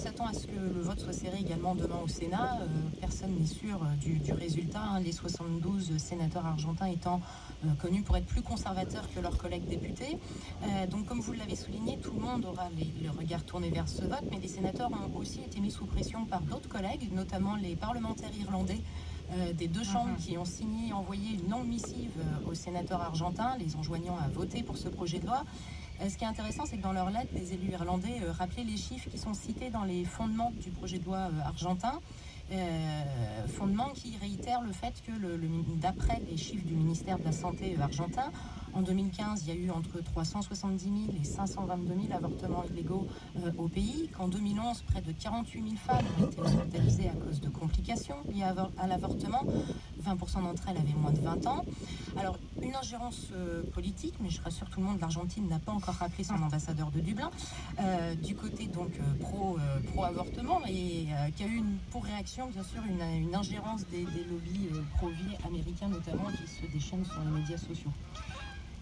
s'attend à ce que le vote soit serré également demain au Sénat. Personne n'est sûr du résultat, hein, les 72 sénateurs argentins étant connus pour être plus conservateurs que leurs collègues députés. Donc comme vous l'avez souligné, tout le monde aura le regard tourné vers ce vote, mais les sénateurs ont aussi été mis sous pression par d'autres collègues, notamment les parlementaires irlandais des deux chambres qui ont envoyé une longue missive aux sénateurs argentins, les enjoignant à voter pour ce projet de loi. Ce qui est intéressant, c'est que dans leur lettre, les élus irlandais rappelaient les chiffres qui sont cités dans les fondements du projet de loi argentin, fondements qui réitèrent le fait que, d'après les chiffres du ministère de la Santé argentin, en 2015, il y a eu entre 370 000 et 522 000 avortements illégaux au pays, qu'en 2011, près de 48 000 femmes ont été hospitalisées à cause de complications liées à l'avortement. 20% d'entre elles avaient moins de 20 ans. Alors, une ingérence politique, mais je rassure tout le monde, l'Argentine n'a pas encore rappelé son ambassadeur de Dublin, du côté donc pro-avortement, et qui a eu pour réaction, bien sûr, une ingérence des lobbies pro-vie américains, notamment, qui se déchaînent sur les médias sociaux.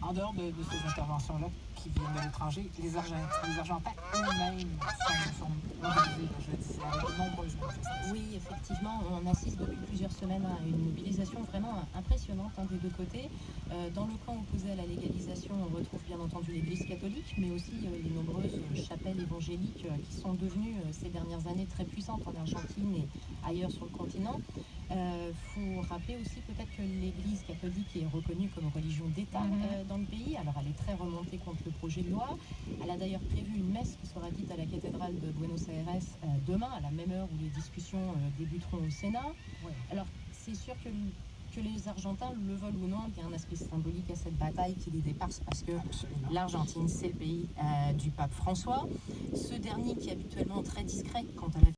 En dehors de ces interventions-là qui viennent de l'étranger, les Argentins eux-mêmes sont mobilisés, je disais, avec de nombreuses manifestations. Oui, effectivement, on assiste depuis plusieurs semaines à une mobilisation vraiment impressionnante des deux côtés. Dans le camp opposé à la légalisation, on retrouve bien entendu l'Église catholique, mais aussi les nombreuses chapelles évangéliques qui sont devenues ces dernières années très puissantes en Argentine et ailleurs sur le continent. Faut rappeler aussi peut-être que l'Église catholique est reconnue comme religion d'État dans le pays. Alors elle est très remontée contre le projet de loi. Elle a d'ailleurs prévu une messe qui sera dite à la cathédrale de Buenos Aires demain, à la même heure où les discussions débuteront au Sénat. Oui. Alors c'est sûr que les Argentins, le veulent ou non, il y a un aspect symbolique à cette bataille qui les dépasse parce que l'Argentine, c'est le pays du pape François. Ce dernier qui est habituellement très discret quant à la